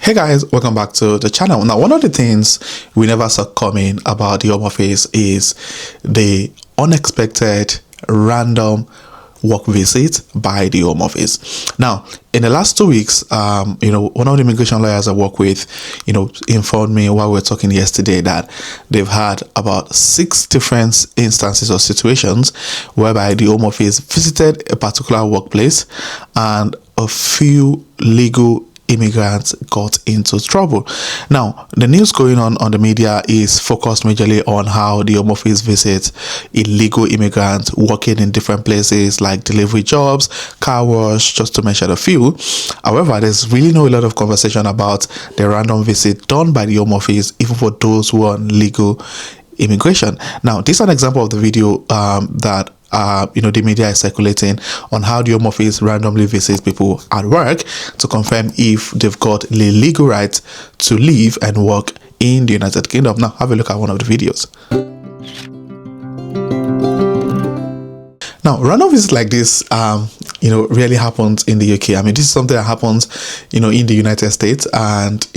Hey guys, welcome back to the channel. Now, one of the things we never saw coming about the Home Office is the unexpected random work visit by the Home Office. Now, in the last 2 weeks, one of the immigration lawyers I work with, informed me while we were talking yesterday that they've had about 6 different instances or situations whereby the Home Office visited a particular workplace and a few legal immigrants got into trouble. Now, the news going on the media is focused majorly on how the Home Office visits illegal immigrants working in different places like delivery jobs, car wash, just to mention a few. However, there's really no lot of conversation about the random visit done by the Home Office, even for those who are on legal immigration. Now, this is an example of the video that the media is circulating on how the Home Office randomly visits people at work to confirm if they've got the legal right to live and work in the United Kingdom. Now, have a look at one of the videos. Now, random visits like this, really happens in the UK. I mean, this is something that happens, in the United States, and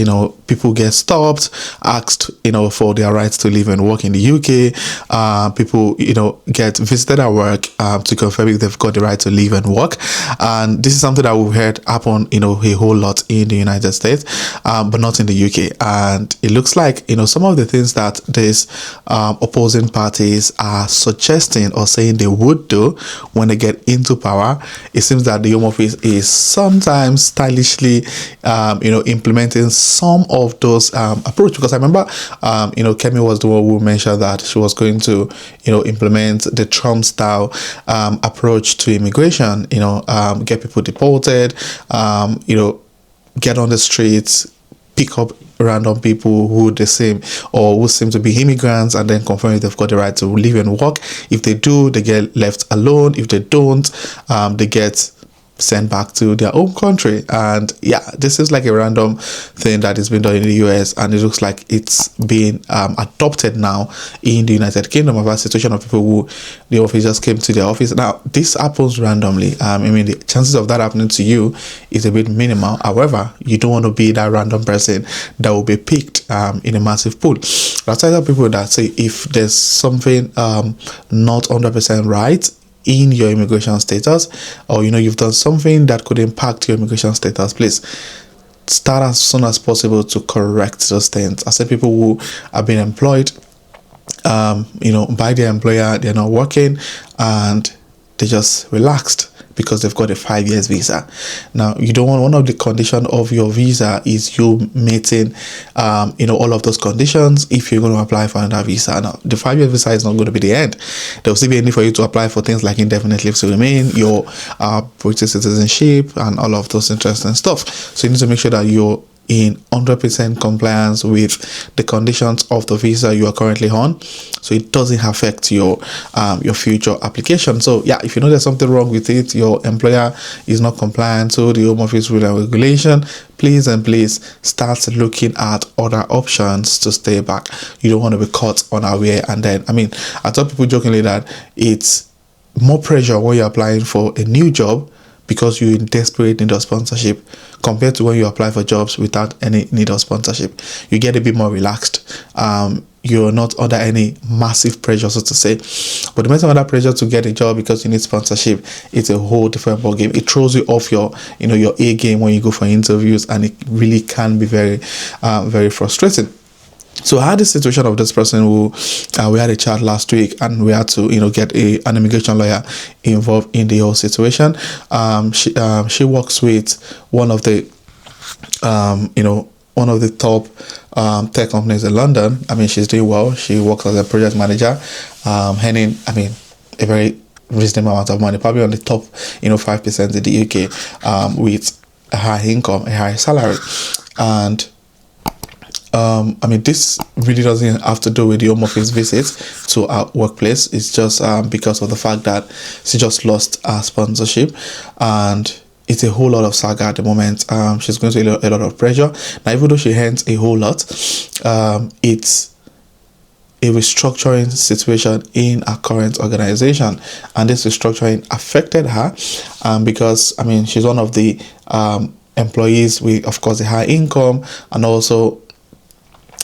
people get stopped, asked, for their rights to live and work in the UK. People, get visited at work to confirm if they've got the right to live and work. And this is something that we've heard happen, a whole lot in the United States, but not in the UK. And it looks like, some of the things that these opposing parties are suggesting or saying they would do when they get into power, it seems that the Home Office is sometimes stylishly, implementing some of those approach. Because I remember, Kemi was the one who mentioned that she was going to, implement the Trump style approach to immigration. Get people deported, get on the streets, pick up random people who seem to be immigrants and then confirm if they've got the right to live and work. If they do, they get left alone. If they don't, they get sent back to their own country. And yeah, this is like a random thing that is being done in the US, and it looks like it's being adopted now in the United Kingdom. About a situation of people who the office just came to their office. Now, this happens randomly. The chances of that happening to you is a bit minimal. However, you don't want to be that random person that will be picked in a massive pool. That's why people that say if there's something not 100% right in your immigration status, or you've done something that could impact your immigration status, please start as soon as possible to correct those things. I said people who have been employed by their employer, they're not working and they just relaxed because they've got a 5 years visa. Now, you don't want, one of the conditions of your visa is you meeting all of those conditions if you're going to apply for another visa. Now, the 5 year visa is not going to be the end. There will still be a need for you to apply for things like indefinite leave to remain, your British citizenship, and all of those interesting stuff. So you need to make sure that you're in 100% compliance with the conditions of the visa you are currently on, so it doesn't affect your future application. So yeah, if you know there's something wrong with it, your employer is not compliant to the Home Office rule and regulation, please start looking at other options to stay back. You don't want to be caught unaware. And then I tell people jokingly that it's more pressure when you're applying for a new job because you're in desperate need of sponsorship compared to when you apply for jobs without any need of sponsorship. You get a bit more relaxed. You're not under any massive pressure, so to say. But the moment under pressure to get a job because you need sponsorship, it's a whole different ballgame. It throws you off your A game when you go for interviews, and it really can be very, very frustrating. So I had this situation of this person who we had a chat last week, and we had to get an immigration lawyer involved in the whole situation. She works with one of the top tech companies in London. She's doing well. She works as a project manager, earning a very reasonable amount of money, probably on the top 5% in the UK, with a high income, a high salary. And this really doesn't have to do with the Home Office visits to our workplace. It's just because of the fact that she just lost her sponsorship, and it's a whole lot of saga at the moment. She's going through a lot of pressure. Now, even though she earns a whole lot, it's a restructuring situation in her current organization, and this restructuring affected her because she's one of the employees with, of course, a high income, and also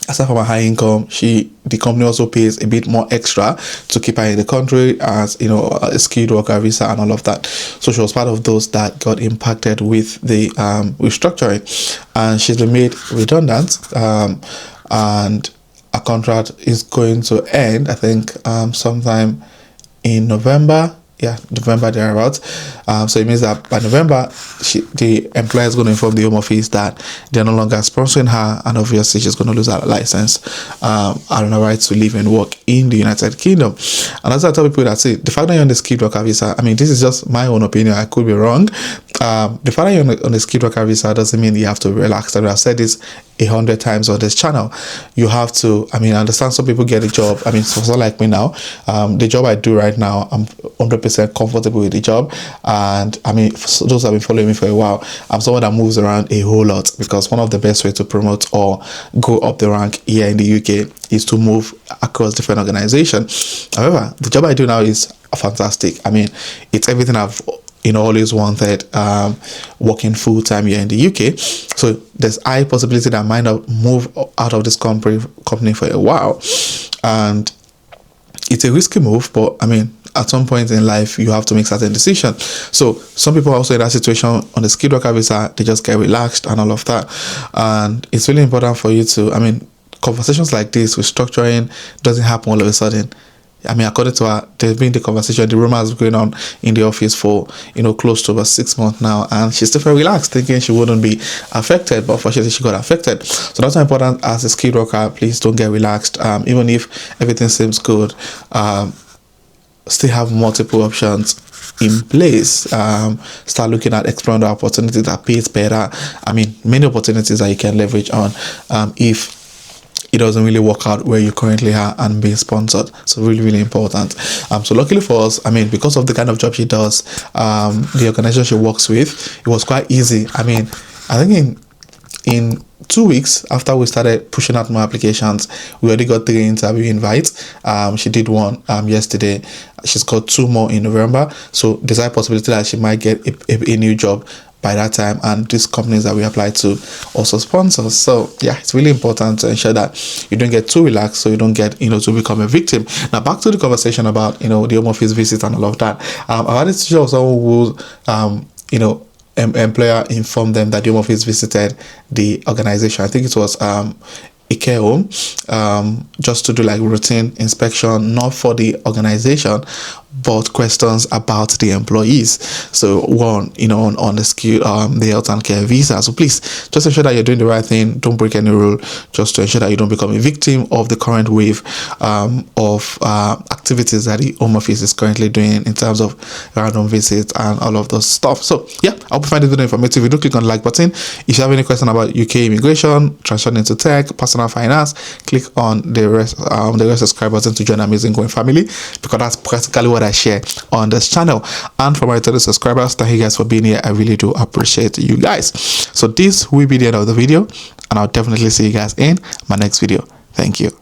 aside from a high income, the company also pays a bit more extra to keep her in the country as, you know, a skilled worker visa and all of that. So she was part of those that got impacted with the restructuring, and she's been made redundant, and a contract is going to end, I think, sometime in November. Yeah, November thereabouts. So it means that by November, the employer is going to inform the Home Office that they're no longer sponsoring her, and obviously she's going to lose her license and her right to live and work in the United Kingdom. And as I tell people that, see, the fact that you're on the skilled worker visa, I mean, this is just my own opinion, I could be wrong. The fact that you're on the skilled worker visa doesn't mean you have to relax. And I've said this 100 times on this channel. You have to, I mean, I understand some people get a job. I mean, for someone like me now, the job I do right now, I'm 100% comfortable with the job. And I mean, for those who have been following me for a while, I'm someone that moves around a whole lot, because one of the best ways to promote or go up the rank here in the UK is to move across different organizations. However, the job I do now is fantastic. I mean, it's everything I've, you know, always wanted, working full-time here in the UK. So there's high possibility that I might not move out of this company for a while, and it's a risky move, but I mean, at some point in life you have to make certain decisions. So some people are also in that situation on the skilled worker visa, they just get relaxed and all of that. And it's really important for you to, I mean, conversations like this, restructuring doesn't happen all of a sudden. I mean, according to her, there's been the conversation, the rumors going on in the office for, you know, close to about 6 months now, and she's still very relaxed, thinking she wouldn't be affected, but unfortunately she got affected. So that's why important as a skilled worker, please don't get relaxed. Even if everything seems good, still have multiple options in place. Start looking at exploring the opportunities that pays better. I mean, many opportunities that you can leverage on if it doesn't really work out where you currently are and being sponsored. So really important. So luckily for us, I mean, because of the kind of job she does, the organization she works with, it was quite easy. I mean, I think in 2 weeks after we started pushing out more applications, we already got 3 interview invites. She did one yesterday. She's got 2 more in November. So there's a possibility that she might get a new job by that time, and these companies that we apply to also sponsor. So yeah, it's really important to ensure that you don't get too relaxed, so you don't get, you know, to become a victim. Now back to the conversation about, you know, the Home Office visit and all of that. I've had a situation of someone who, you know, employer informed them that the Home Office visited the organization. I think it was a care home, just to do like routine inspection, not for the organization, but questions about the employees. So one, you know, on the skill, the health and care visa. So please just ensure that you're doing the right thing. Don't break any rule, just to ensure that you don't become a victim of the current wave of activities that the Home Office is currently doing in terms of random visits and all of those stuff. So yeah, I hope you find this video informative. If you do, click on the like button. If you have any question about UK immigration, transition into tech, personal finance, click on the rest subscribe button to join the amazing growing family, because that's practically what I share on this channel. And for my total subscribers, thank you guys for being here. I really do appreciate you guys. So this will be the end of the video, and I'll definitely see you guys in my next video. Thank you.